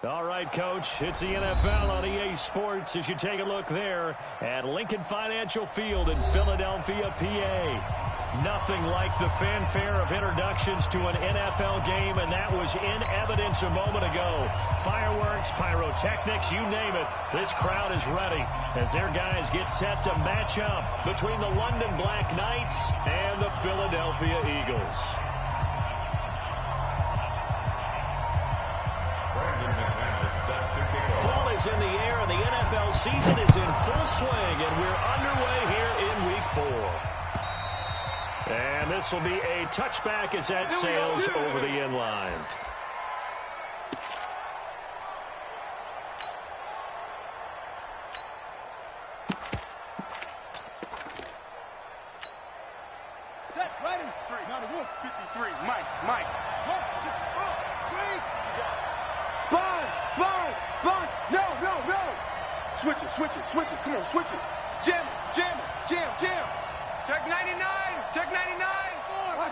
All right, Coach, it's the NFL on EA Sports as you take a look there at Lincoln Financial Field in Philadelphia, PA. Nothing like the fanfare of introductions to an NFL game, and that was in evidence a moment ago. Fireworks, pyrotechnics, you name it. This crowd is ready as their guys get set to match up between the London Black Knights and the Philadelphia Eagles. Fall is in the air, and the NFL season is in full swing, and we're underway here in Week 4. And this will be a touchback as that sails over the end line. Set, ready. 53. Mike. Sponge. No. Switch it. Come on, switch it. Jam. Check 99.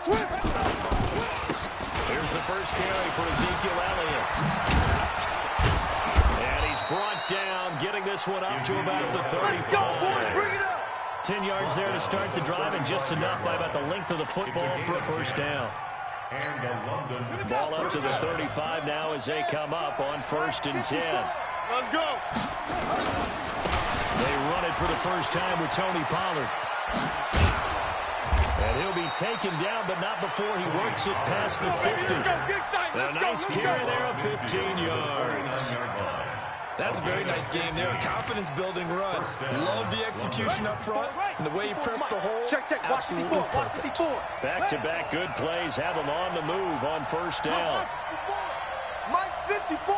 Switch. Here's the first carry for Ezekiel Elliott. And he's brought down, getting this one up to about the 35. Let's go, boy. Bring it up. 10 yards there to start the drive, and just enough by about the length of the football for a first down. Ball up to the 35 now as they come up on 1st and 10. Let's go. They run it for the first time with Tony Pollard. And he'll be taken down, but not before he works it past the 50. A nice carry there of 15 yards. That's a very nice game there. Confidence-building run. Love the execution up front. And the way he pressed the hole, absolutely perfect. Back-to-back good plays have him on the move on 1st down. Mike 54.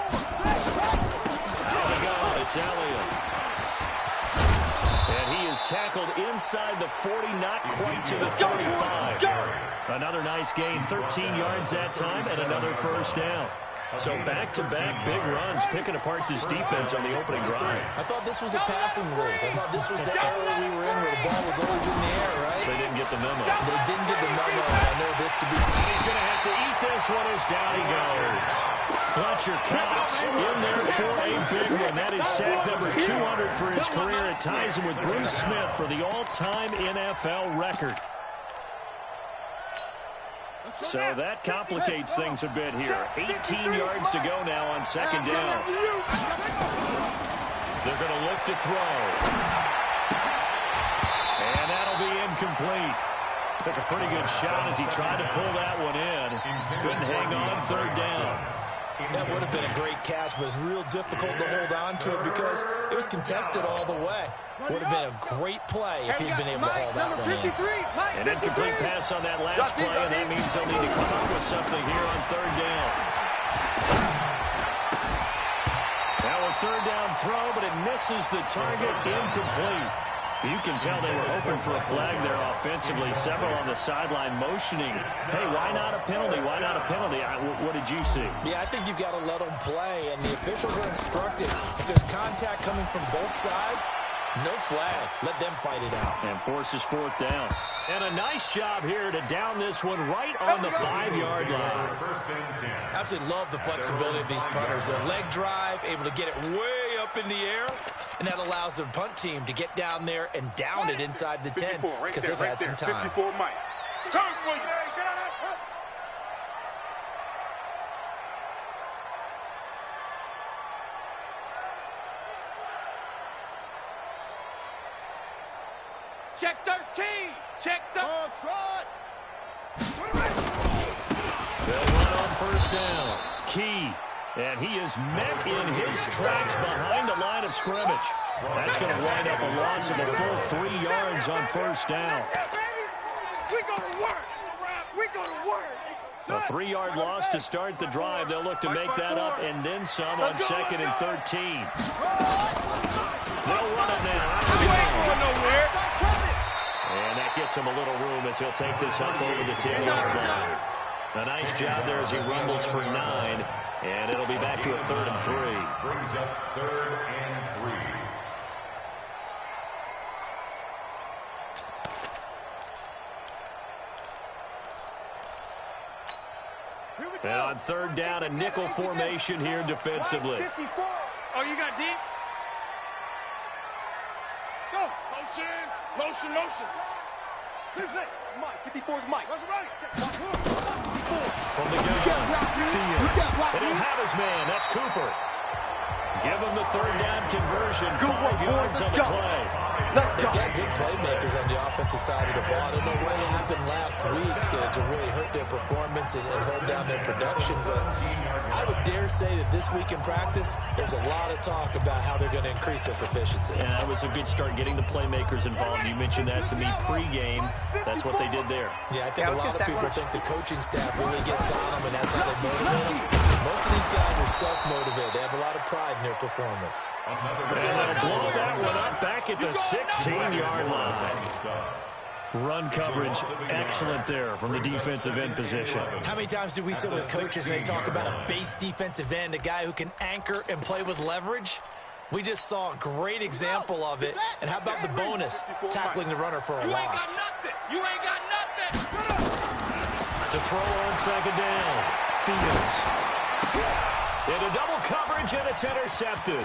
There we go. It's Elliott. And he is tackled inside the 40, not quite to the 35. Another nice gain, 13 yards that time, and another first down. So back-to-back big runs, picking apart this defense on the opening drive. I thought this was a passing league. I thought this was the era we were in where the ball was always in the air, right? They didn't get the memo. They didn't get the memo, and I know this could be... He's going to have to eat this one as down he goes. Fletcher Cox in there for a big one. That is sack number 200 for his career. It ties him with Bruce Smith for the all-time NFL record. So that complicates things a bit here. 18 yards to go now on 2nd down. They're going to look to throw. And that'll be incomplete. Took a pretty good shot as he tried to pull that one in. Couldn't hang on 3rd down. That would have been a great catch, but it's real difficult to hold on to it because it was contested all the way. Would have been a great play if he'd been able to haul that one in. An incomplete pass on that last play, and that means they'll need to come up with something here on 3rd down. Now a 3rd down throw, but it misses the target, incomplete. You can tell they were hoping for a flag there offensively. Several on the sideline motioning. Hey, why not a penalty? Why not a penalty? What did you see? Yeah, I think you've got to let them play, and the officials are instructed. If there's contact coming from both sides, no flag. Let them fight it out. And forces 4th down. And a nice job here to down this one right on the 5-yard line. Absolutely love the flexibility of these punters. Their leg drive, able to get it way up in the air, and that allows the punt team to get down there and down it inside the 10 because they've had some time. 54, Mike. Check 13. Check the trot. They'll run on 1st down. Key. And he is met in his tracks behind the line of scrimmage. That's going to wind up a loss of a full 3 yards on 1st down. We're going to work. We're going to work. A 3-yard loss to start the drive. They'll look to make that up and then some on 2nd and 13. They'll run it now. And that gets him a little room as he'll take this up over the 10-yard line. A nice job there as he rumbles for 9. And it'll be back to a 3rd and 3. Brings up 3rd and 3. Here we And on third down, a nickel formation here defensively. 54. Oh, you got deep? Go. Motion. Mike, 54 is Mike. That's right. From the gun, Fields. And he'll have his man. That's Cooper. Give him the third down conversion. 5 yards on the play. They've got good playmakers on the offensive side of the ball. I don't know what happened last week to really hurt their performance and hold down their production, but I would dare say that this week in practice, there's a lot of talk about how they're going to increase their proficiency. And that was a good start getting the playmakers involved. You mentioned that to me pregame. That's what they did there. Yeah, I think a lot of people think the coaching staff really gets on them, and that's how they motivate them. Most of these guys are self-motivated. They have a lot of pride in their performance. And they'll blow that one up back at the 16-yard line. Run coverage, excellent there from the defensive end position. How many times do we sit with coaches and they talk about a base defensive end, a guy who can anchor and play with leverage? We just saw a great example of it. And how about the bonus, tackling the runner for a loss? You ain't got nothing. To throw on second down, Fields. Into double coverage, and it's intercepted.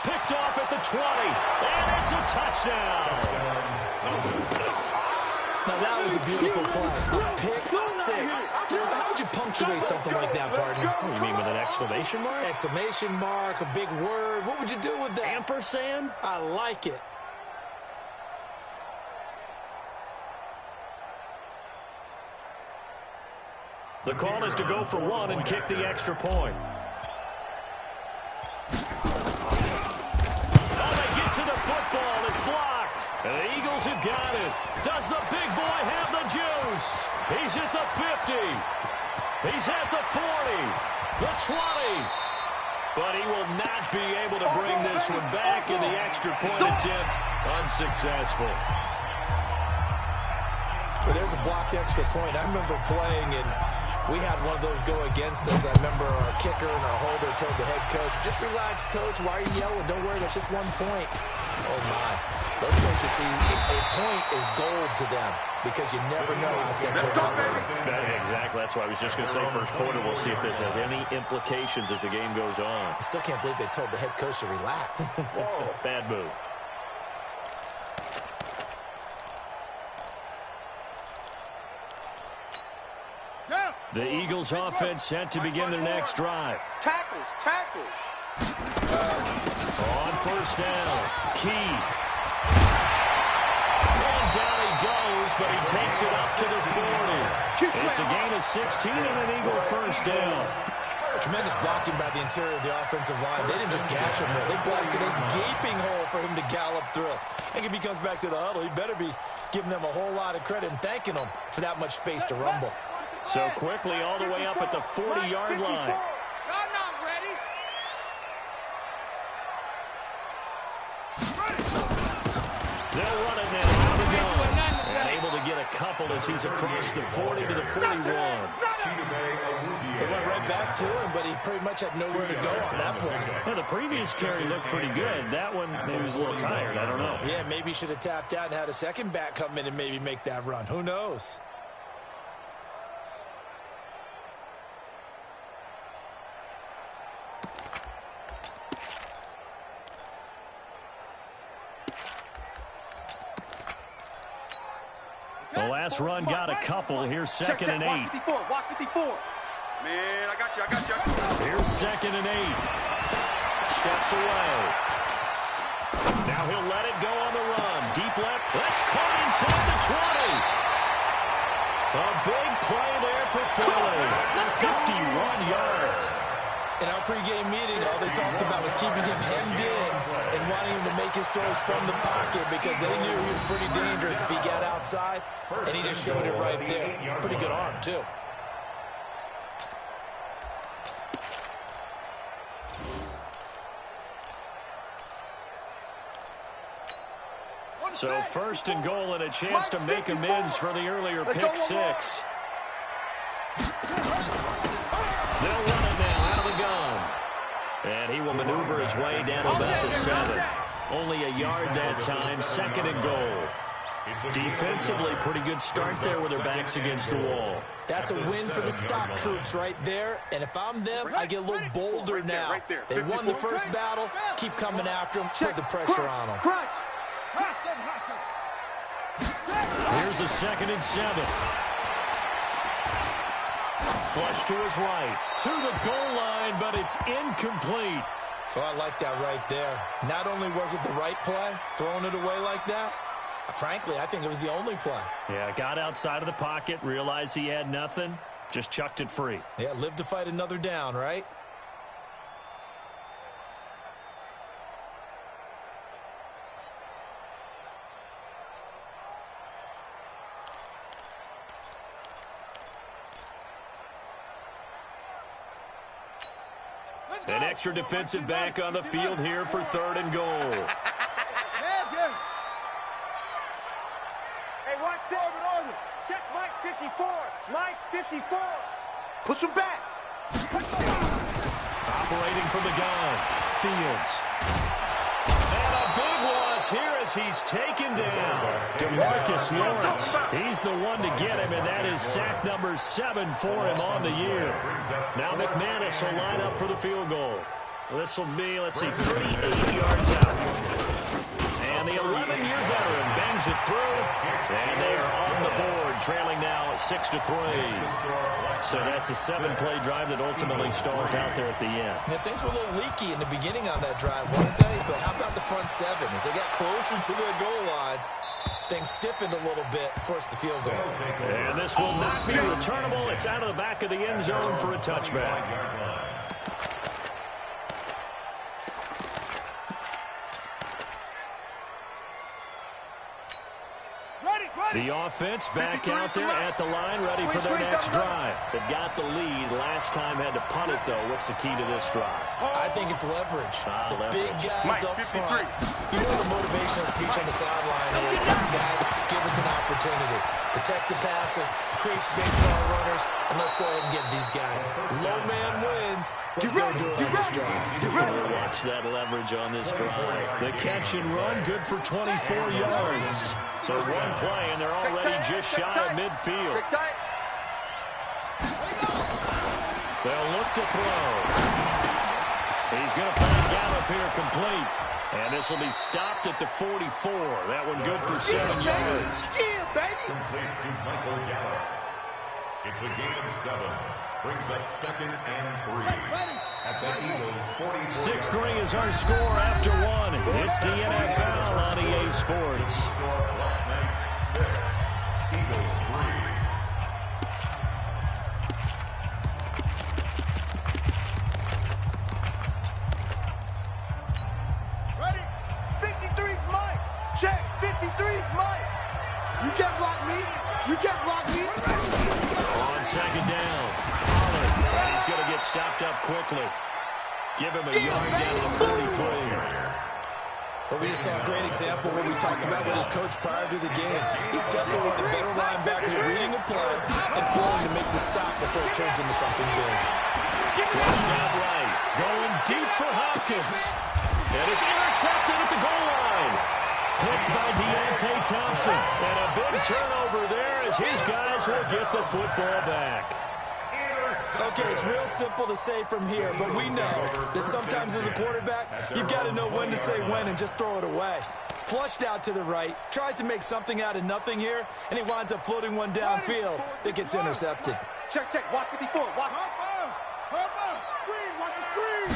Picked off at the 20, and it's a touchdown. Now, that was a beautiful play. A pick six. How would you punctuate something like that, partner? What do you mean, with an exclamation mark? Exclamation mark, a big word. What would you do with that? Ampersand? I like it. The call is to go for one and kick the extra point. Oh, they get to the football. It's blocked. And the Eagles have got it. Does the big boy have the juice? He's at the 50. He's at the 40. The 20. But he will not be able to bring this one back in the extra point attempt. Unsuccessful. Well, there's a blocked extra point. I remember playing, and we had one of those go against us. I remember our kicker and our holder told the head coach, just relax, coach. Why are you yelling? Don't worry, that's just 1 point. Oh, my. Those coaches see a point is gold to them because you never know how it's going to turn out later. Exactly. That's why I was just going to say first quarter. We'll see if this has any implications as the game goes on. I still can't believe they told the head coach to relax. Whoa. Bad move. The Eagles offense set to begin their next drive. Tackles. On first down, Key. And down he goes, but he takes it up to the 40. It's a gain of 16 and an Eagle first down. Tremendous blocking by the interior of the offensive line. They didn't just gash him there. They blasted a gaping hole for him to gallop through. I think if he comes back to the huddle, he better be giving them a whole lot of credit and thanking them for that much space to rumble. So quickly all the way up at the 40-yard line. I'm not ready. They'll run it now. Out the gun. And able to get a couple as he's across the 40 to the 41. They went right back to him, but he pretty much had nowhere to go on that play. Well, the previous carry looked pretty good. That one, maybe was a little tired. I don't know. Yeah, maybe he should have tapped out and had a second back come in and maybe make that run. Who knows? The last run got a couple. Here's second and 8. Watch 54. Man, I got you. Here's second and 8. Steps away. Now he'll let it go on the run. Deep left. That's caught inside the 20. A big play there for Philly. 51 yards. In our pregame meeting, all they talked about was keeping him hemmed in and wanting him to make his throws from the pocket because they knew he was pretty dangerous if he got outside, and he just showed it right there. Pretty good arm, too. So first and goal and a chance to make amends for the earlier pick six. They'll run it now out of the gun. And he will maneuver his way down about the 7. Only a yard that time, second and goal. Defensively, pretty good start there with their backs against the wall. That's a win for the stop troops right there. And if I'm them, I get a little bolder now. They won the first battle. Keep coming after them. Put the pressure on them. Here's a 2nd and 7. Flush to his right. To the goal line, but it's incomplete. Oh, I like that right there. Not only was it the right play, throwing it away like that, frankly, I think it was the only play. Yeah, got outside of the pocket, realized he had nothing, just chucked it free. Yeah, live to fight another down, right? An extra defensive back on the field here for 3rd and goal. Hey, watch it. Check Mike 54. Mike 54. Push him back. Operating from the gun. Fields. And a big loss here as he's taken down. DeMarcus Lawrence. He's the one to get him, and that is sack number 7 for him on the year. Now McManus will line up for the field goal. This will be, let's see, 38 yards out. And the 11-year veteran bangs it through. And they are on the board, trailing now 6-3. So that's a 7-play drive that ultimately stalls out there at the end. Yeah, things were a little leaky in the beginning on that drive, weren't they? But how about the front 7? As they got closer to the goal line, things stiffened a little bit, forced the field goal. And this will not be returnable. It's out of the back of the end zone for a touchback. The offense back out there at the line, ready for their next drive. They've got the lead. Last time had to punt it, though. What's the key to this drive? I think it's leverage. The big guys up front. You know the motivational speech on the sideline is, guys, give us an opportunity. Protect the passer, create space for our runners, and let's go ahead and get these guys. Low man wins. Let's go do it on this drive. We'll watch that leverage on this drive. The catch and run, good for 24 yards. So one play, and they're already just shy of midfield. They'll look to throw. He's going to find Gallup here complete. And this will be stopped at the 44. That one good for 7 yards. Yeah, baby. Complete to Michael Gallup. It's a gain of 7. Brings up 2nd and 3. At the Eagles 44. 6-3 is our score after 1. It's the NFL on EA Sports. Last night's 6. Eagles 3. Ready? 53's Mike. Check. 53's Mike. You can't block me. You can't block me. On 2nd down. Pollard. And he's going to get stopped up quickly. Give him a yard down to the 43. But we just saw a great example of what we talked about with his coach prior to the game. He's definitely one of the better linebackers at reading the play and flowing to make the stop before it turns into something big. Flushed out right. Going deep for Hopkins. And it's intercepted at the goal line. Picked by Deontay Thompson. And a big turnover there as his guys will get the football back. Okay, it's real simple to say from here, but we know that sometimes as a quarterback, you've got to know when to say when and just throw it away. Flushed out to the right, tries to make something out of nothing here, and he winds up floating one downfield that gets intercepted. Check, check. Watch 54. Watch. Screen. Watch the screen.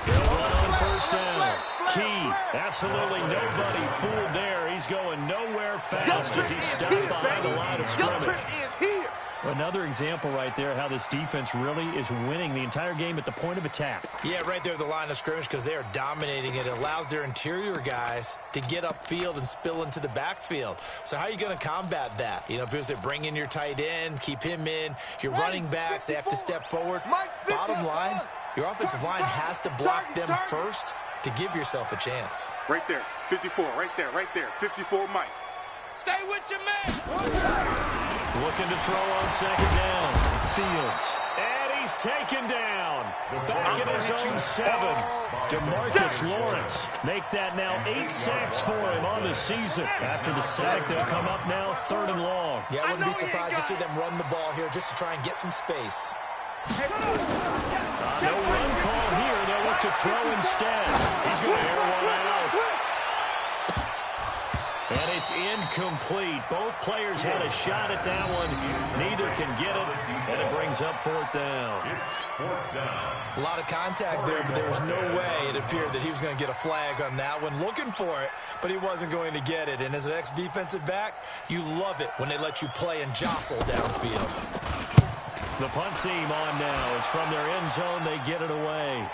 They'll run on 1st down. Key. Absolutely nobody fooled there. He's going nowhere fast as he's stopped behind the line of scrimmage. Your trip is here. Another example right there how this defense really is winning the entire game at the point of attack. Yeah, right there at the line of scrimmage because they are dominating it. It allows their interior guys to get upfield and spill into the backfield. So how are you going to combat that? You know, because they bring in your tight end, keep him in. Your running backs, they have to step forward. Bottom line, your offensive line has to block them first to give yourself a chance. Right there. 54. Right there. 54 Mike. Stay with your man. Looking to throw on 2nd down. Fields. And he's taken down. Back in his own 7. DeMarcus Lawrence make that now 8 sacks for him on the season. After the sack, they'll come up now 3rd and long. Yeah, I wouldn't be surprised to see them run the ball here just to try and get some space. No run call here. They'll look to throw instead. He's going to air one out. And it's incomplete. Both players had a shot at that one. Neither can get it, and it brings up 4th down. It's 4th down. A lot of contact there, but there was no way it appeared that he was going to get a flag on that one. Looking for it, but he wasn't going to get it. And as an ex-defensive back, you love it when they let you play and jostle downfield. The punt team on now is from their end zone. They get it away.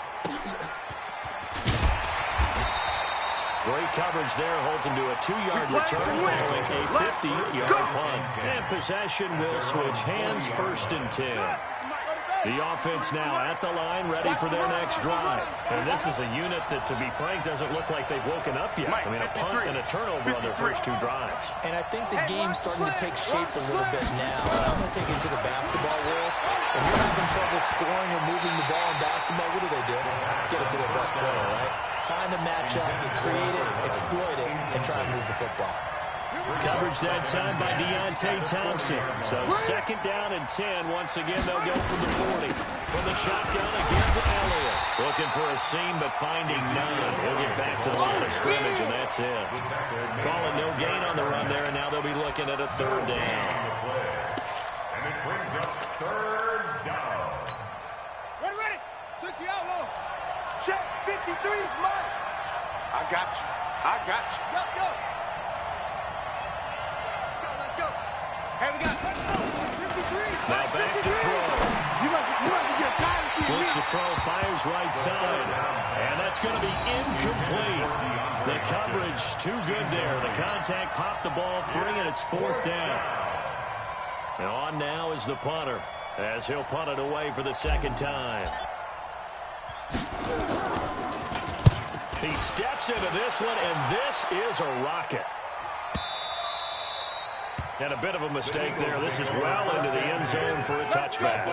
Great coverage there. Holds him to a 2-yard return following a 50-yard punt. And possession will switch hands, 1st and 10. The offense now at the line, ready for their next drive. And this is a unit that, to be frank, doesn't look like they've woken up yet. I mean, a punt and a turnover on their first 2 drives. And I think the game's starting to take shape a little bit now. And I'm going to take it to the basketball world. When you're having trouble scoring or moving the ball in basketball, what do? Get it to their best player, right? Find a matchup, create it, exploit it, and try to move the football. Coverage that time by Deontay Thompson. So 2nd down and 10. Once again, they'll go from the 40. From the shotgun again to Elliott. Looking for a seam, but finding none. He'll get back to the line of scrimmage, and that's it. Calling no gain on the run there, and now they'll be looking at a 3rd down. And it brings up 3rd down. Ready. 60 out low. Check. 53's mine. I got you. Go. Let's go. Hey, we got 53. Now back to throw. You must be getting tired of seeing me. Looks to throw, fires right side. And that's going to be incomplete. The coverage too good there. The contact popped the ball free, and it's 4th down. And on now is the punter, as he'll punt it away for the 2nd time. He steps into this one, and this is a rocket. And a bit of a mistake there. This is well into the end zone for a touchback.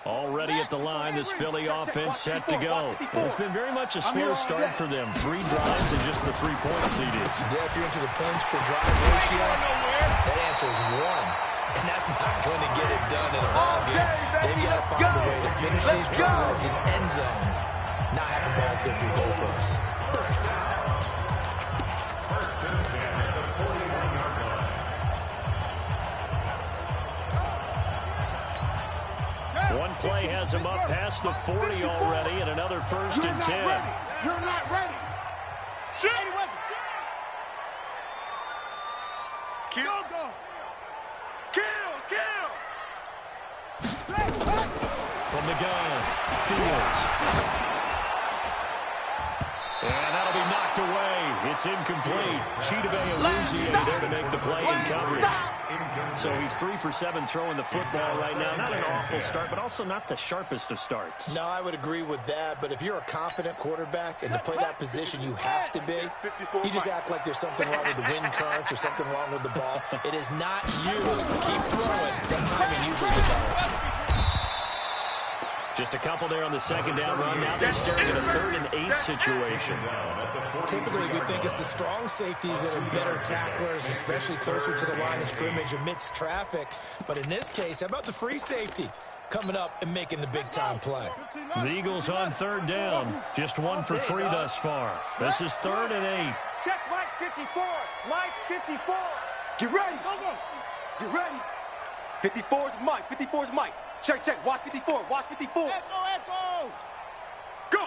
Already at the line, this Philly offense set to go. And it's been very much a slow start for them. 3 drives and just the 3 points seeded. Yeah, if you're into the points per drive ratio, that answer is 1. And that's not going to get it done in a ball game. They've got to find a way to finish these drives in end zones, not having balls go through goalposts. One play has him up past the 40 already, and another 1st and 10. You're not ready. Shit. Kill. Go. Kill. From the gun, Fields. And that'll be knocked away. It's incomplete. Chidobe Awuzie there to make the play in coverage. So he's 3 for 7 throwing the football right now. Not an awful start, but also not the sharpest of starts. No, I would agree with that. But if you're a confident quarterback and to play that position, you have to be. You just act like there's something wrong with the wind currents or something wrong with the ball. It is not you. Keep throwing. That timing usually develops. Just a couple there on the 2nd down run. Now they're staring at a 3rd and 8 situation. Typically, we think it's the strong safeties that are better tacklers, especially closer to the line of scrimmage amidst traffic. But in this case, how about the free safety coming up and making the big-time play? The Eagles on 3rd down. Just 1 for 3 thus far. This is 3rd and 8. Check Mike 54. Mike 54. Get ready. Get ready. 54 is Mike. 54 is Mike. Check. Watch 54. Watch 54. Echo. Go.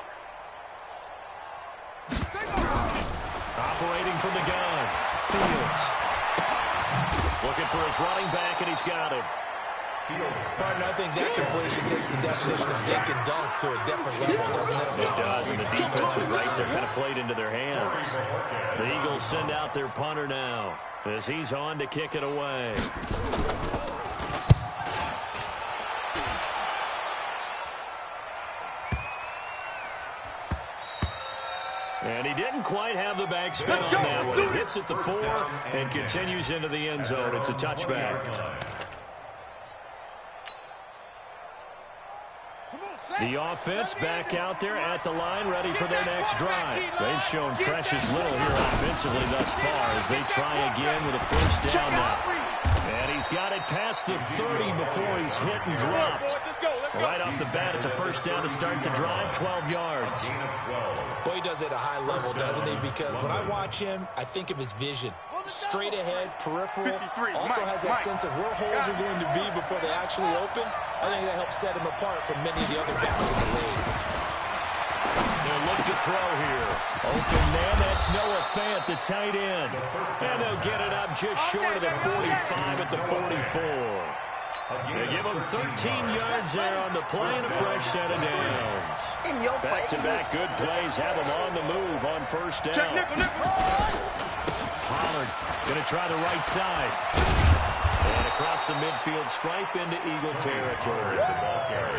Operating from the gun. Fields. Looking for his running back, and he's got it. Partner, I think that completion takes the definition of dink and dunk to a different level, doesn't it? It does, and the defense was right there, kind of played into their hands. The Eagles send out their punter now as he's on to kick it away. And he didn't quite have the backspin on that one. He hits at the 4 and continues into the end zone. It's a touchback. The offense back out there at the line, ready for their next drive. They've shown precious little here offensively thus far as they try again with a first down now. And he's got it past the 30 before he's hit and dropped. Right off the bat, it's a first down to start the drive, 12 yards. Boy, he does it at a high level, doesn't he? Because when I watch him, I think of his vision. Straight ahead, peripheral, also has that sense of where holes are going to be before they actually open. I think that helps set him apart from many of the other backs in the league. They'll look to throw here. Open man, that's Noah Fant, the tight end. And they'll get it up just short of the 45 at the 44. They give him 13 yards there on the play and a fresh set of downs. Back-to-back good plays have him on the move on first down. Pollard going to try the right side. And across the midfield stripe into Eagle territory.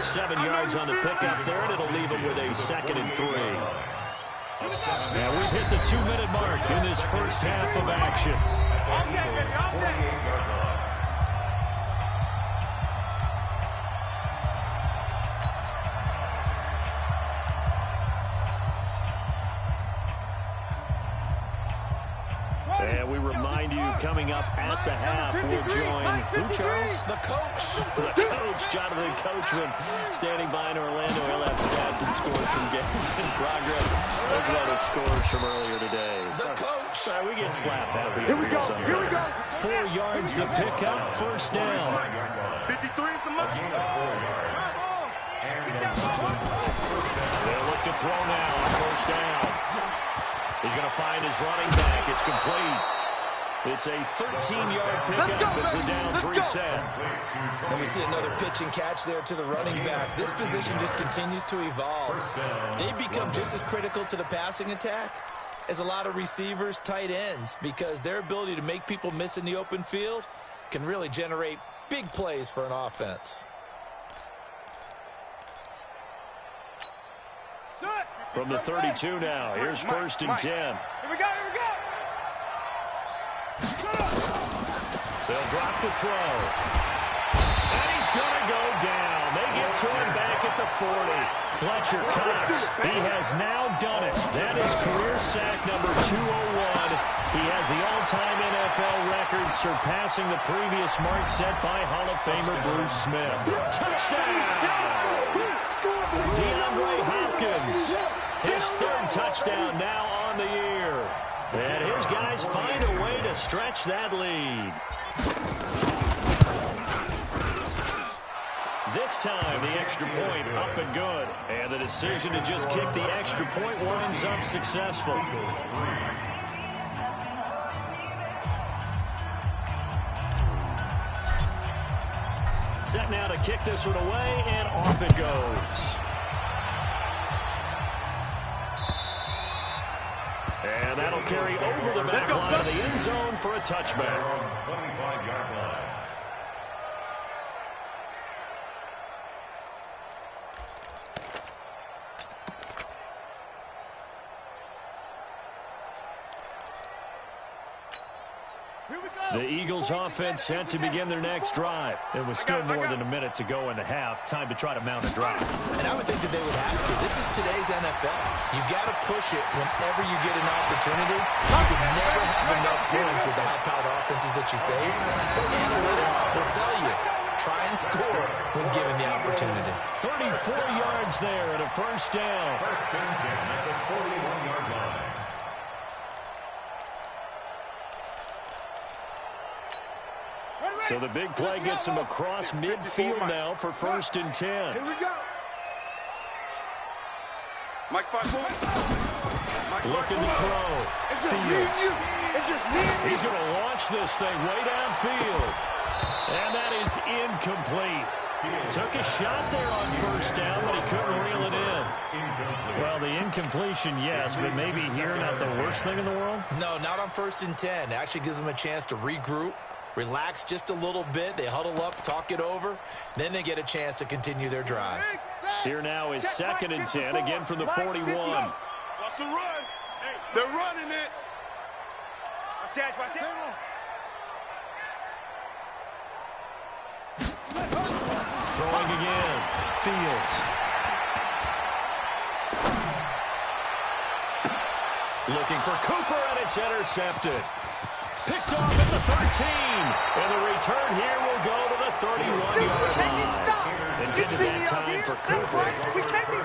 7 yards on the pickup there, and it'll leave him with a 2nd and 3. Now we've hit the 2-minute mark in this first half of action. And we remind you, coming up at the half, we'll join who, Charles? The coach. The coach, Jonathan Coachman, standing by in Orlando. He'll have stats and scores from games in progress, as well as scores from earlier today. The coach. Sorry, we get slapped. That'll be here we go. Here we go. 4 yards to pick up, first down. 53 is the most. They'll look to throw now on first down. He's going to find his running back. It's complete. It's a 13-yard pickup as the downs reset. And we see another pitch and catch there to the running back. This position just continues to evolve. They've become just as critical to the passing attack as a lot of receivers, tight ends, because their ability to make people miss in the open field can really generate big plays for an offense. From the 32 now, here's 1st and 10. Here we go, here we go. They'll drop the throw. And he's going to go down. They get to him back at the 40. Fletcher Cox, he has now done it. That is career sack number 201. He has the all-time NFL record, surpassing the previous mark set by Hall of Famer Bruce Smith. Touchdown! DeAndre Hopkins, his 3rd touchdown now on the year. And his guys find a way to stretch that lead. This time, the extra point up and good. And the decision to just kick the extra point winds up successful. Set now to kick this one away, and off it goes. And that'll carry over the back line of the end zone for a touchback. 25-yard line. The Eagles offense set to begin their next drive. It was still more than a minute to go in the half. Time to try to mount a drive. And I would think that they would have to. This is today's NFL. You've got to push it whenever you get an opportunity. You can never have enough points with the high-powered offenses that you face. But analytics will tell you, try and score when given the opportunity. 34 yards there and a first down. First and 10 at the 41-yard line. So the big play gets him across midfield now for 1st and 10. Here we go. Mike 5-4. Looking to throw. It's just me and you. It's just me and you. He's going to launch this thing way downfield. And that is incomplete. Took a shot there on first down, but he couldn't reel it in. Well, the incompletion, yes, but maybe here not the worst thing in the world? No, not on 1st and 10. It actually gives them a chance to regroup, relax just a little bit. They huddle up, talk it over. Then they get a chance to continue their drive. Here now is 2nd and 10, again from the 41. Watch the run. They're running it. Watch out. Throwing again. Fields. Looking for Cooper, and it's intercepted. Picked off at the 13. And the return here will go to the 31-yard line. Intended that time for Cooper.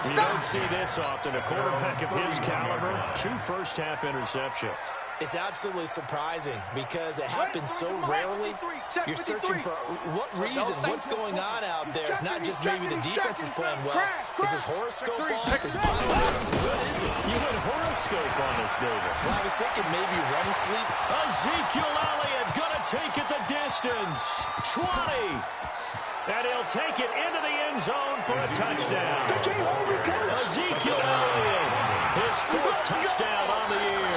You don't see this often. A quarterback of his caliber, 2 first-half interceptions. It's absolutely surprising because it happens so rarely. You're searching for what reason, what's going on out there. It's not just maybe the defense is playing well. Is his horoscope off? His body language? What is it? You went horoscope on us, David. Well, I was thinking maybe REM sleep. Ezekiel Elliott going to take it the distance. 20. And he'll take it into the end zone for a touchdown. Ezekiel Elliott, his 4th touchdown on the year.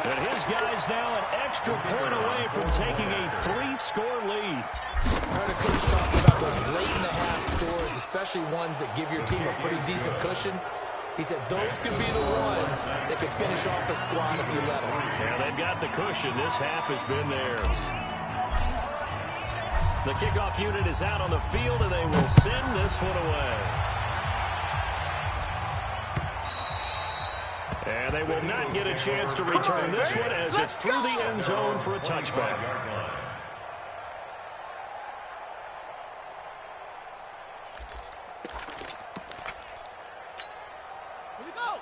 And his guy's now an extra point away from taking a 3-score lead. I heard a coach talk about those late-in-the-half scores, especially ones that give your team a pretty decent cushion. He said those could be the ones that could finish off a squad if you let them. Yeah, they've got the cushion. This half has been theirs. The kickoff unit is out on the field, and they will send this one away. And they will not get a chance to return this one as it's through the end zone for a touchback.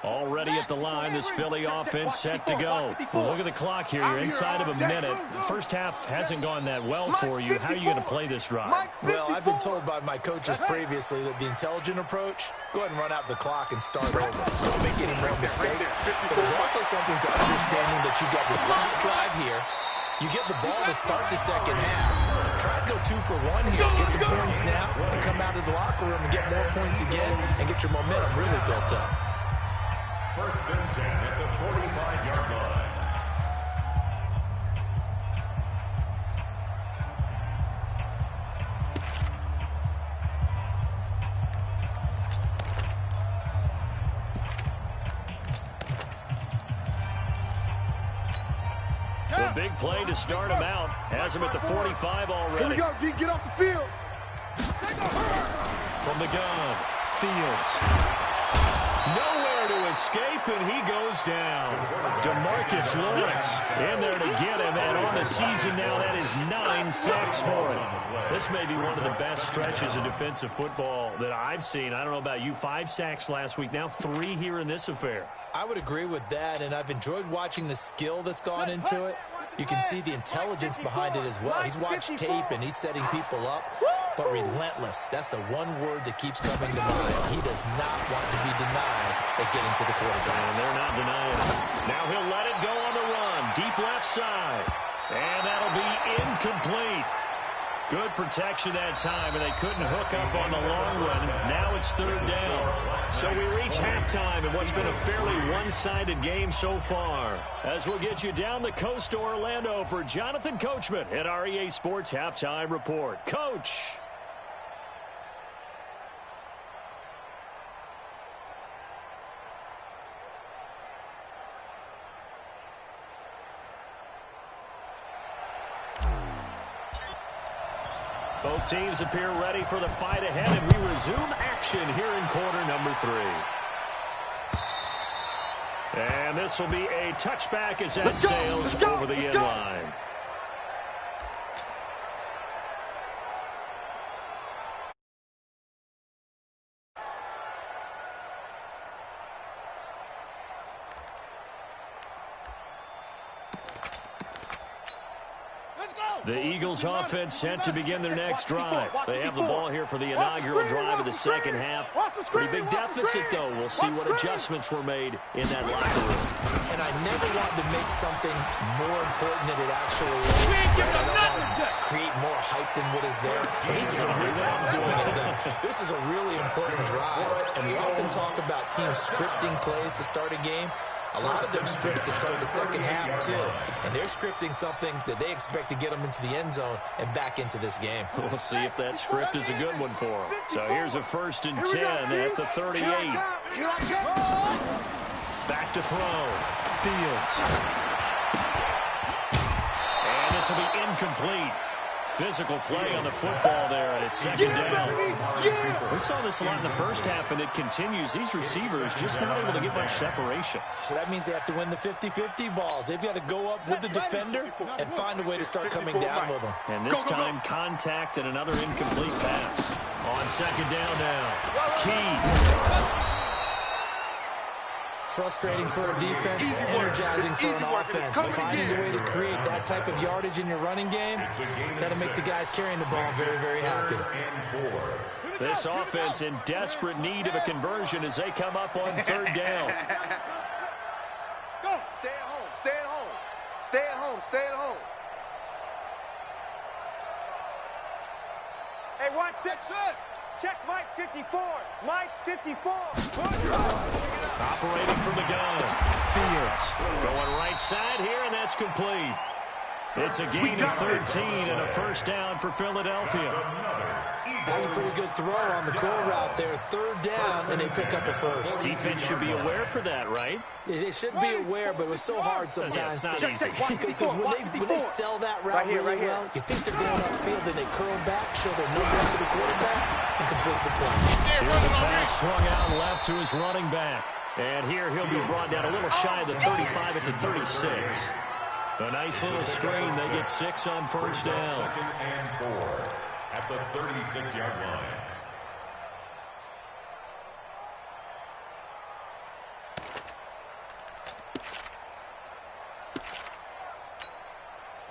Already at the line, this Philly offense set to go. Well, look at the clock here. You're inside of a minute. The first half hasn't gone that well for you. How are you going to play this drive? Well, I've been told by my coaches previously that the intelligent approach, go ahead and run out the clock and start over. Don't make any more mistakes. But there's also something to understanding that you got this last drive here. You get the ball to start the second half. Try to go 2 for 1 here. Get some points now and come out of the locker room and get more points again and get your momentum really built up. 1st and 10 at the 45-yard line. The big play to start him out. Has him at the 45 already. Here we go, D. Get off the field. From the gun, Fields. Nowhere to escape, and he goes down. DeMarcus Lawrence in there to get him, and on the season now, that is 9 sacks for him. This may be one of the best stretches of defensive football that I've seen. I don't know about you. 5 sacks last week, now 3 here in this affair. I would agree with that, and I've enjoyed watching the skill that's gone into it. You can see the intelligence behind it as well. He's watched tape, and he's setting people up. But relentless, that's the one word that keeps coming to mind. He does not want to be denied at getting to the quarterback. And they're not denying it. Now he'll let it go on the run. Deep left side. And that'll be incomplete. Good protection that time, and they couldn't hook up on the long one. Now it's 3rd down. So we reach halftime in what's been a fairly one-sided game so far. As we'll get you down the coast to Orlando for Jonathan Coachman at our EA Sports Halftime Report. Coach. Both teams appear ready for the fight ahead, and we resume action here in quarter number 3. And this will be a touchback as that sails over the end line. The Eagles offense set to begin their next drive. They have the ball here for the inaugural drive of the second half. Pretty big deficit, though. We'll see what adjustments were made in that locker room. And I never want to make something more important than it actually is. I don't want to create more hype than what is there. But this is a really, I'm doing it then. This is a really important drive. And we often talk about teams scripting plays to start a game. A lot of them script to start the second half, too. And they're scripting something that they expect to get them into the end zone and back into this game. We'll see if that script is a good one for them. So here's a 1st and 10 at the 38. Back to throw. Fields. And this will be incomplete. Physical play on the football there, and it's second down. We saw this a lot in the first half, and it continues. These receivers just not able to get much separation. So that means they have to win the 50-50 balls. They've got to go up with the defender and find a way to start coming down with them. And this time, contact and another incomplete pass. On second down now. Key. Frustrating for a defense, energizing for an offense. Finding a way to create that type of yardage in your running game, that'll make the guys carrying the ball very, very happy. This offense in desperate need of a conversion as they come up on third down. Go. Stay at home. Stay at home. Stay at home. Stay at home. Hey, watch section. Check Mike 54. Mike 54. Operating from the gun. Fields going right side here, and that's complete. It's a gain of 13 and a first down for Philadelphia. That's a pretty good throw on the curl route there. Third down, and they pick up a first. Defense should be aware for that, right? They should be aware, but it was so hard sometimes. Yeah, it's not easy. Because when they sell that route really well, you think they're going upfield, and they curl back, show their numbers to the quarterback, and complete the play. Here's a pass swung out left to his running back. And here he'll be brought down a little shy of the 35 at the 36. A nice little screen. They get 6 on first down. Second and 4 at the 36-yard line.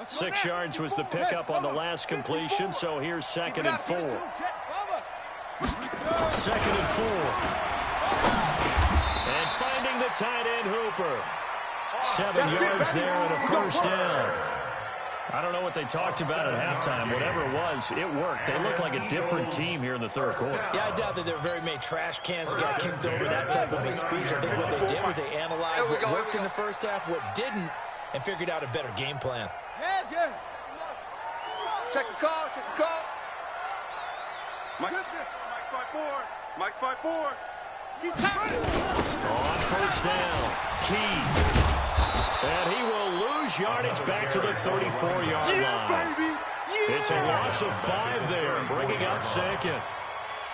Six yards was the pickup on the last completion, so here's second and 4. Second and 4. And finding the tight end Hooper. 7 yards there and a first down. I don't know what they talked about at halftime. Whatever it was, it worked. They look like a different team here in the third quarter. Yeah, I doubt that there were very many trash cans that got kicked over that type of a speech. I think what they did was they analyzed what worked in the first half, what didn't, and figured out a better game plan. Check the call. Check the call. Mike's 5-4. Mike's 5-4. He's on first down, Key. And he will lose yardage back to the 34-yard line. It's a loss of 5 there, bringing up second.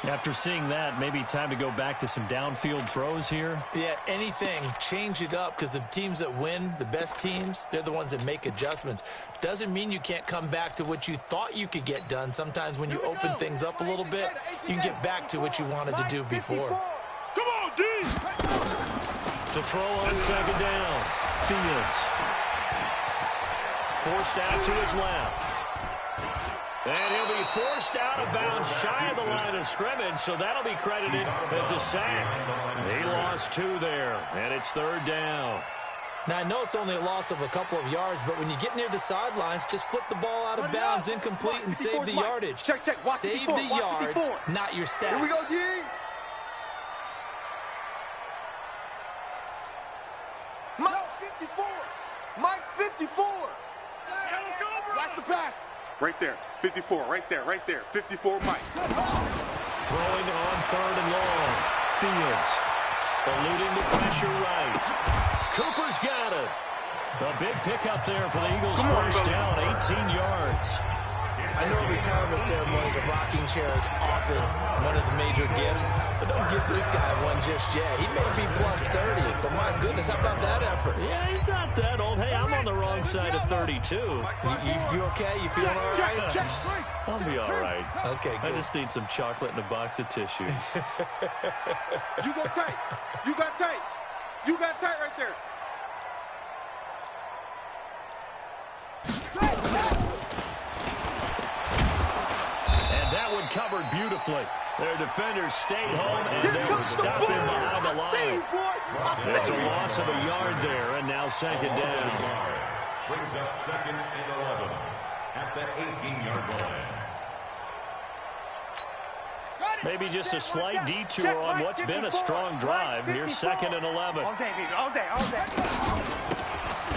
After seeing that, maybe time to go back to some downfield throws here. Yeah, anything. Change it up, because the teams that win, the best teams, they're the ones that make adjustments. Doesn't mean you can't come back to what you thought you could get done. Sometimes when you open things up a little bit, you can get back to what you wanted to do before. Come on, D! To throw on second down, Fields. Forced out to his left. And he'll be forced out of bounds shy of the line of scrimmage, so that'll be credited as a sack. He lost 2 there, and it's third down. Now, I know it's only a loss of a couple of yards, but when you get near the sidelines, just flip the ball out of bounds, incomplete, and save the yardage. Save the yards, not your stats. Here we go, G! Mike 54! Mike 54! Watch the pass! Right there, 54, right there, right there. 54, Mike. Throwing on third and long. Fields eluding the pressure right. Cooper's got it. A big pickup there for the Eagles. First down, 18 yards. I know retirement ceremonies of rocking chairs often one of the major gifts, but don't give this guy one just yet. He may be plus 30, but my goodness, how about that effort? Yeah, he's not that old. Hey, I'm on the wrong side of 32. You okay? You feeling all right? I'll be all right. Okay, good. I just need some chocolate and a box of tissue. You got tight. You got tight. You got tight right there. And that one covered beautifully. Their defenders stayed home, and they'll stop him behind the line. It's a loss of a yard there, and now second down. Brings up second and 11 at the 18-yard line. Maybe just a slight detour on what's been a strong drive. Here's second and 11. All day, baby, all day, all day.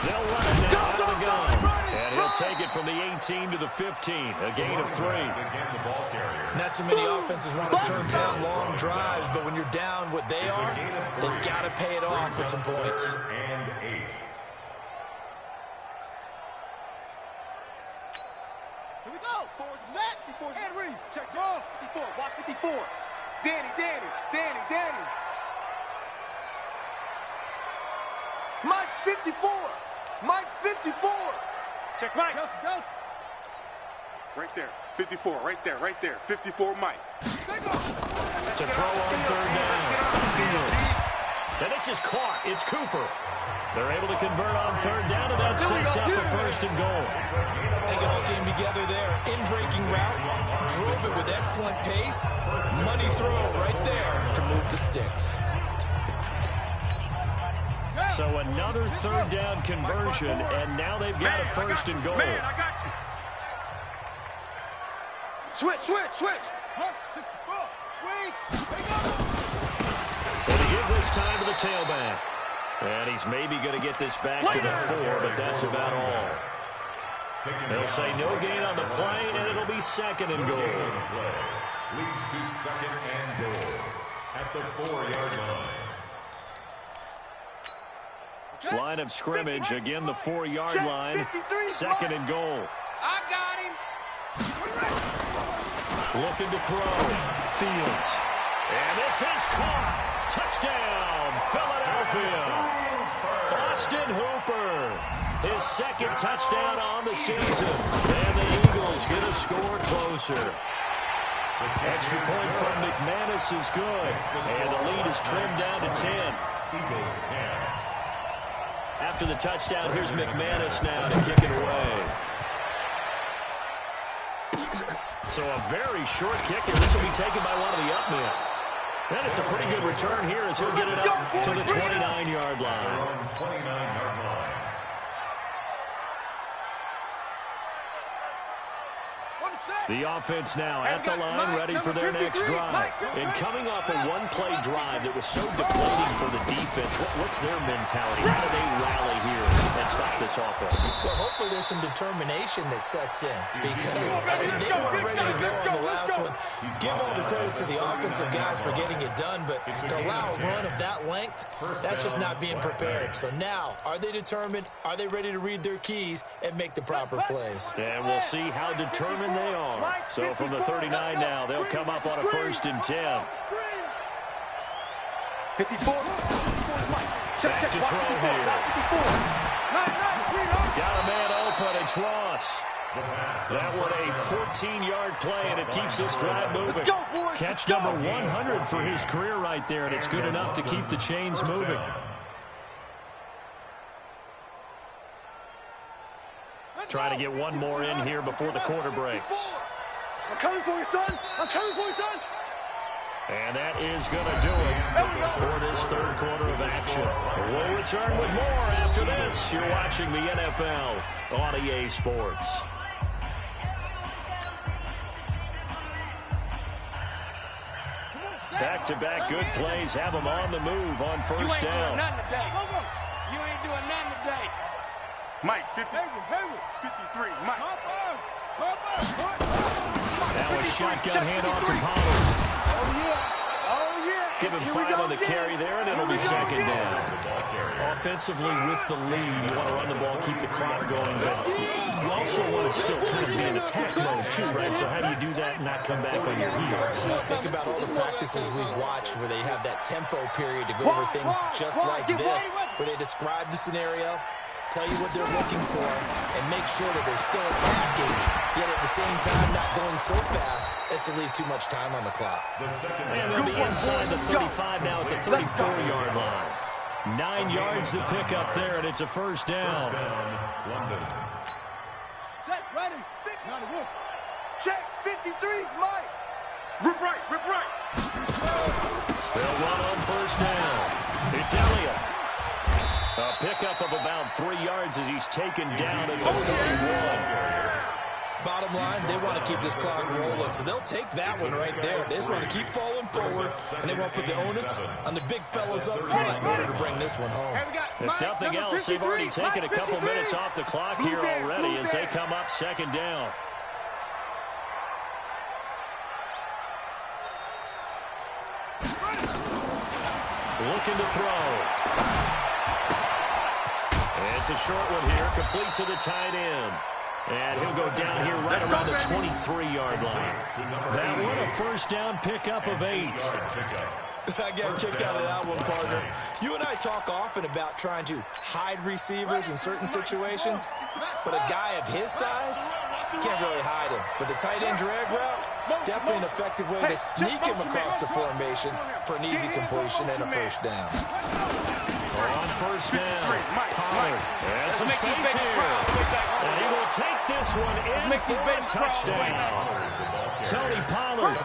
They'll run it now out of the gun. And he'll take it from the 18 to the 15, a gain of 3. Not too many offenses want to turn down long drives, but when you're down what they are, they've got to pay it off with some points. And 8. Here we go. Forward set. Before Henry. Check. 54. Watch 54. Danny. Mike's 54. Mike's 54. Check Mike. Go. Right there. 54. Right there. 54 Mike. To throw on third down. Fields. Now this is caught. It's Cooper. They're able to convert on third down, and that sets up a first and goal. They all came together there. In-breaking route. Drove it with excellent pace. Money throw right there to move the sticks. So another third down conversion, and now they've got a first and goal. Man, I got you. Switch. 64. Wait. And he give this time to the tailback. And he's maybe going to get this back to the 4, but that's about all. They'll say no gain on the play, and it'll be second and goal. Leads to second and goal at the 4-yard line. Line of scrimmage, again the 4-yard line. Second and goal. I got him. Looking to throw. Fields. And this is caught. Touchdown, Philadelphia. Austin Hooper. His second touchdown on the season. And the Eagles get a score closer. Extra point from McManus is good. And the lead is trimmed down to 10. Eagles 10. After the touchdown, here's McManus now to kick it away. So a very short kick, and this will be taken by one of the up men. And it's a pretty good return here as he'll get it up to the 29-yard line. 29-yard line. The offense now at the line, ready for their next drive. And coming off a one-play drive that was so depleting for the defense, what's their mentality? How do they rally here and stop this offense? Well, hopefully there's some determination that sets in because they weren't ready to go on the last one. Give all the credit to the offensive guys for getting it done, but to allow a run of that length, that's just not being prepared. So now, are they determined? Are they ready to read their keys and make the proper plays? And we'll see how determined they are. So from the 39 now, they'll come up on a first and 10. 54. Back to throw here. Got a man open. It's Ross. That one a 14-yard play, and it keeps this drive moving. Catch number 100 for his career right there, and it's good enough to keep the chains moving. Trying to get one more in here before the quarter breaks. I'm coming for you, son. I'm coming for you, son. And that is going to do it for this third quarter of action. We'll return with more after this. You're watching the NFL on EA Sports. Back-to-back good plays have them on the move on first down. You ain't doing nothing today. Mike, 53, Mike. That was shotgun handoff to Pollard. Oh, yeah. Give him 5 on the carry there, and it'll be second down. Offensively, with the lead, you want to run the ball, keep the clock going, but you also want to still kind of be in attack mode too, right? So how do you do that and not come back on your heels? Think about all the practices we've watched where they have that tempo period to go over things just like this, where they describe the scenario, tell you what they're looking for, and make sure that they're still attacking, yet at the same time not going so fast as to leave too much time on the clock. And they'll be inside the 35 now at the 34-yard line. 9 yards to pick up there, and it's a first down. London. Set, ready, 91. Check, 53's Mike. Rip right. They'll run on first down. It's Elliott. A pickup of about 3 yards as he's taken down at the 31. Bottom line, they want to keep this clock rolling, so they'll take that one right there. They just want to keep falling forward, and they won't put the onus on the big fellas up front in order to bring this one home. If nothing else, they've already taken a couple minutes off the clock here already as they come up second down. Looking to throw. It's a short one here, complete to the tight end. And he'll go down here right around the 23-yard line. That one, a first down pickup of 8. I got a kick out of that one, partner. You and I talk often about trying to hide receivers in certain situations, but a guy of his size, can't really hide him. But the tight end drag route, definitely an effective way to sneak him across the formation for an easy completion and a first down. On first down, Pollard has some space here. And he will take this one in for a touchdown. Tony Pollard,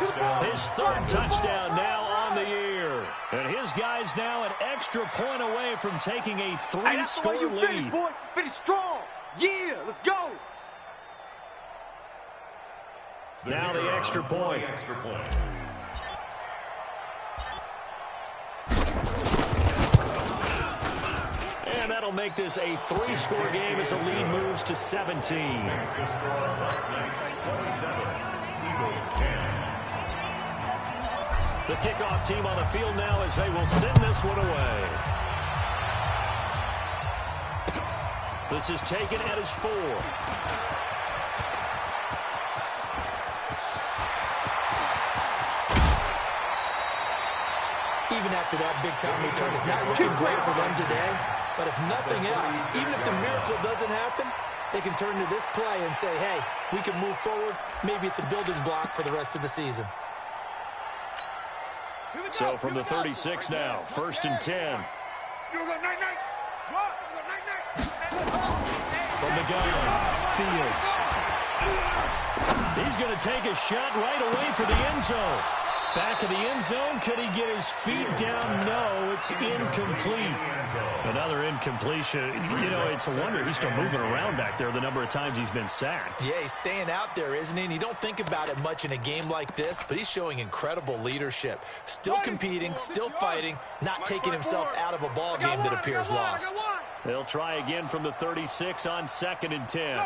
his third touchdown now on the year. And his guys now an extra point away from taking a 3-score lead. Finish, boy. Finish strong. Yeah, let's go. Now the extra point. And that'll make this a 3-score game as the lead moves to 17. The kickoff team on the field now as they will send this one away. This is taken at his 4. Even after that big-time return, it's not looking great for them today. But if nothing else, even if the miracle doesn't happen, they can turn to this play and say, hey, we can move forward. Maybe it's a building block for the rest of the season. So from the 36 now, 1st and 10. From the gun, Fields. He's going to take a shot right away for the end zone. Back of the end zone, could he get his feet down? No, it's incomplete. Another incompletion. You know, it's a wonder he's still moving around back there the number of times he's been sacked. Yeah, he's staying out there, isn't he? And you don't think about it much in a game like this, but he's showing incredible leadership. Still competing, still fighting, not taking himself out of a ball game that appears lost. They'll try again from the 36 on 2nd and 10.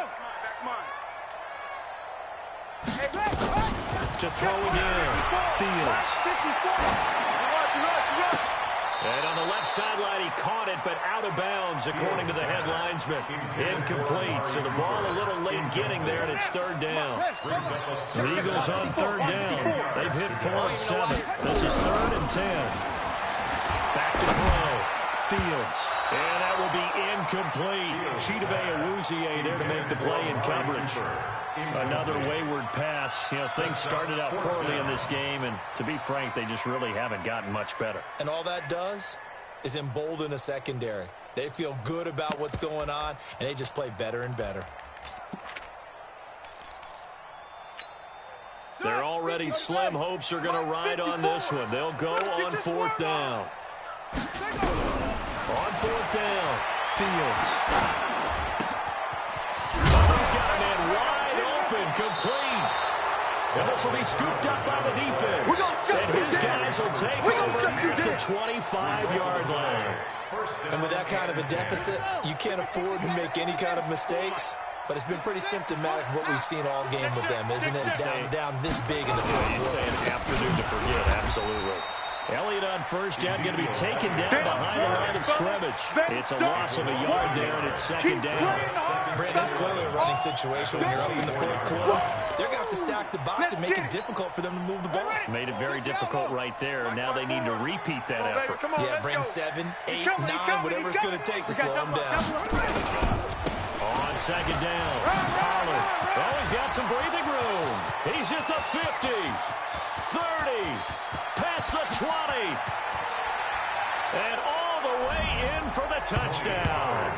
To throw again, Fields. And on the left sideline, he caught it, but out of bounds, according to the head linesman. Incomplete, so the ball a little late getting there, and it's 3rd down. The Eagles on 3rd down. They've hit 4 of 7. This is 3rd and 10. Back to throw. Fields. And that will be incomplete. Chidobe Awuzie there to make the play in coverage. Another wayward pass. You know, things started out poorly in this game, and to be frank, they just really haven't gotten much better. And all that does is embolden a secondary. They feel good about what's going on, and they just play better and better. Their already slim hopes are going to ride on this one. They'll go on 4th down. On 4th down, Fields. He's got a man wide open, complete. And this will be scooped up by the defense. And his guys will take over at the 25-yard line. And with that kind of a deficit, you can't afford to make any kind of mistakes. But it's been pretty symptomatic of what we've seen all game with them, isn't it? Down this big in the fourth quarter. You'd say an afternoon to forget, absolutely. Elliott on 1st down, going to be taken down behind the line of scrimmage. It's a loss of a yard there, and it's 2nd down. Brandon, it's clearly a running situation when you're up in the 4th quarter. They're going to have to stack the box and make it difficult for them to move the ball. Made it very difficult right there. Now they need to repeat that effort. Yeah, bring 7, 8, 9, whatever it's going to take to slow them down. On 2nd down, Pollard. Oh, he's got some breathing room. He's at the 50, 30, past the 20, and all the way in for the touchdown.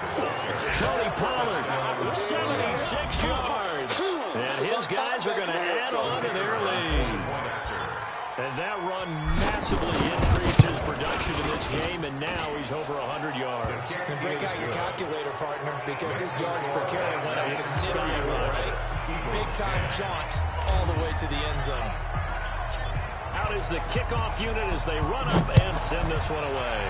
Tony Pollard, 76 yards. And his guys are going to add on to their lead. And that run massively increased his production in this game, and now he's over 100 yards. And break out your calculator, partner, because his yards per carry went up significantly, right? big-time jaunt all the way to the end zone. Out is the kickoff unit as they run up and send this one away.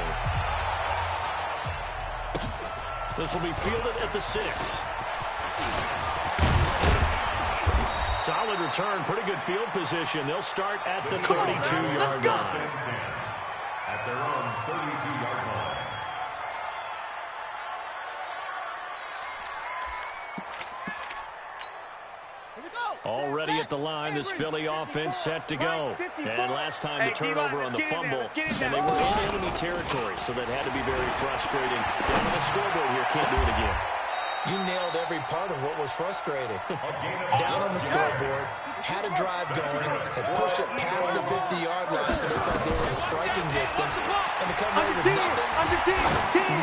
This will be fielded at the 6. Solid return, pretty good field position. They'll start at the 32-yard line. At their own 32-yard line. Already at the line, this Philly offense set to go. And last time the turnover on the fumble, and they were in enemy territory, so that had to be very frustrating. Down on the scoreboard here, can't do it again. You nailed every part of what was frustrating. Down on the scoreboard, had a drive going, had pushed it past the 50-yard line so they thought they were in striking distance, and to come away with nothing,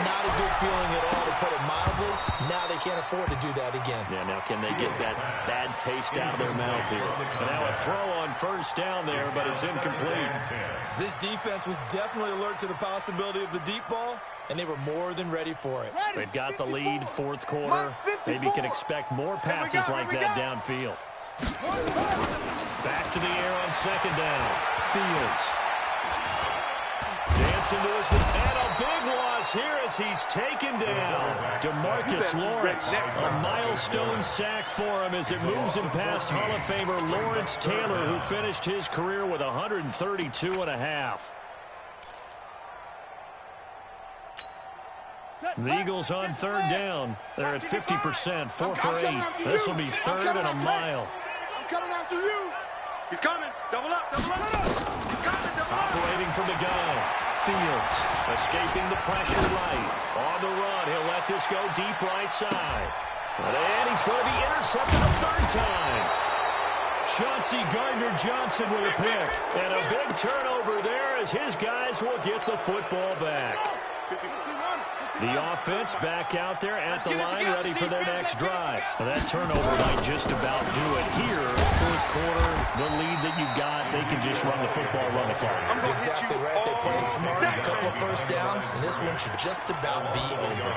not a good feeling at all, to put it mildly. Now they can't afford to do that again. Yeah, now can they get that bad taste out of their mouth here? And now a throw on first down there, but it's incomplete. This defense was definitely alert to the possibility of the deep ball, and they were more than ready for it. They've got the lead, fourth quarter. Maybe can expect more passes like that downfield. Back to the air on second down. Fields. Dancing to his and a big loss here as he's taken down. DeMarcus Lawrence, a milestone sack for him as it moves him past Hall of Famer Lawrence Taylor, who finished his career with 132.5. The Eagles on third down. They're at 50%, 4 for 8. This will be third and a mile. I'm coming after you. He's coming. Double up, double up. He's coming, double up. Operating from the gun. Fields escaping the pressure right. On the run, he'll let this go deep right side. And he's going to be intercepted a third time. Chauncey Gardner-Johnson with a pick. And a big turnover there as his guys will get the football back. The offense back out there at the line, ready for their next drive. Now that turnover might just about do it here. Fourth quarter, the lead that you've got, they can just run the football, run the clock. Exactly right. They played smart, a couple of first downs, and this one should just about be over.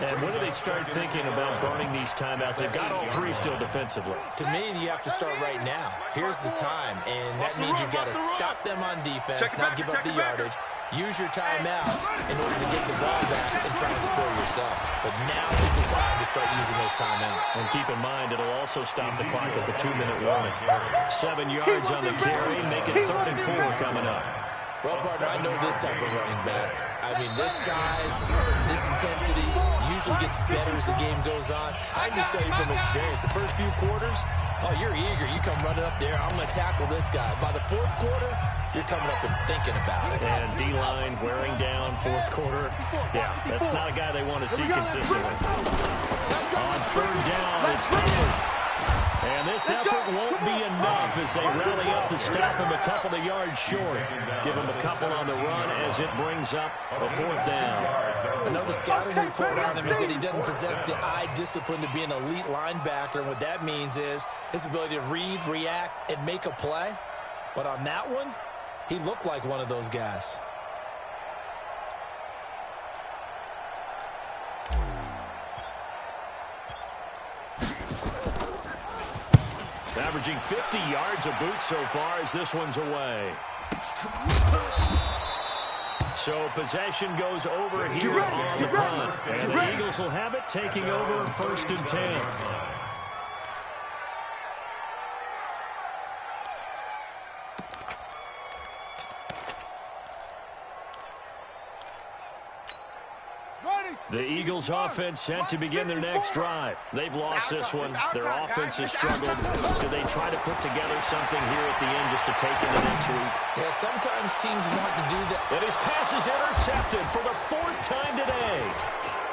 And when do they start thinking about burning these timeouts? They've got all three still defensively. To me, you have to start right now. Here's the time, and that means you've got to stop them on defense, not give up the yardage. Use your timeouts in order to get the ball back and try and score yourself. But now is the time to start using those timeouts. And keep in mind, it'll also stop the clock at the 2-minute warning. 7 yards on the carry, make it 3rd and 4 coming up. Well, partner, I know this type of running back. I mean, this size, this intensity usually gets better as the game goes on. I can just tell you from experience, the first few quarters, oh, you're eager. You come running up there, I'm going to tackle this guy. By the fourth quarter, you're coming up and thinking about it. And D-line wearing down fourth quarter. Yeah, that's not a guy they want to see consistently. On third down, it's Butler. And this effort won't be enough as they rally up to stop him a couple of yards short. Give him a couple on the run as it brings up a 4th down. Another scouting report on him is that he doesn't possess the eye discipline to be an elite linebacker. And what that means is his ability to read, react, and make a play. But on that one, he looked like one of those guys. Averaging 50 yards a boot so far as this one's away. So possession goes over here on the punt. And the Eagles will have it, taking over 1st and 10. The Eagles offense set to begin their next drive. They've lost this one. Their offense has struggled. Do they try to put together something here at the end just to take into next week? Yeah, sometimes teams want to do that. And his pass is intercepted for the 4th time today.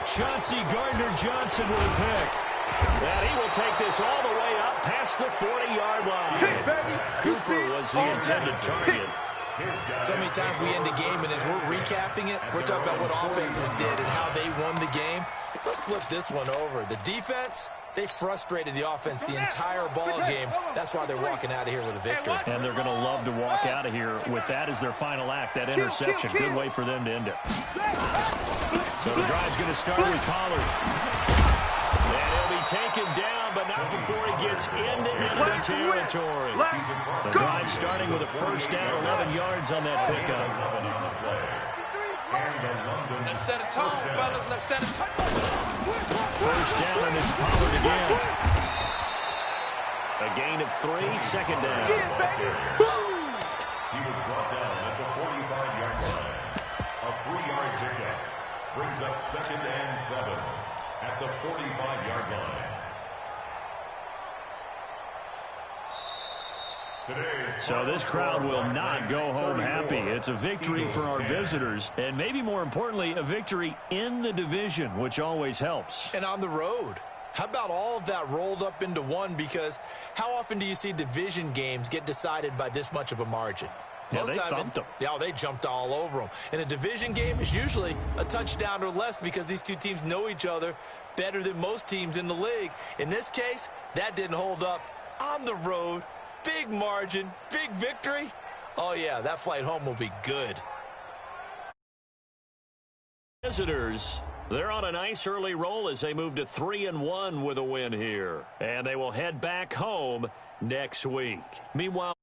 Chauncey Gardner-Johnson with a pick. And he will take this all the way up past the 40-yard line. Cooper was the intended target. So many times we end a game, and as we're recapping it, we're talking about what offenses did and how they won the game. Let's flip this one over. The defense, they frustrated the offense the entire ball game. That's why they're walking out of here with a victory. And they're going to love to walk out of here with that as their final act, that interception. Good way for them to end it. So the drive's going to start with Pollard. And he'll be take him down, but not before he gets into enemy territory. The drive starting with a first down, 11 yards on that pickup. Let's set a tone, fellas. Let's set a tone. First down, and it's Pollard again. A gain of 3, second down. He was brought down at the 45-yard line. A 3-yard pickup brings up 2nd and 7 at the 45-yard line. So this crowd will not go home happy. It's a victory for our visitors, and maybe more importantly, a victory in the division, which always helps. And on the road. How about all of that rolled up into one? Because how often do you see division games get decided by this much of a margin? Yeah, they thumped them. Yeah, they jumped all over them. And a division game is usually a touchdown or less because these two teams know each other better than most teams in the league. In this case, that didn't hold up. On the road, big margin, big victory. Oh, yeah, that flight home will be good. Visitors, they're on a nice early roll as they move to 3-1 with a win here. And they will head back home next week. Meanwhile,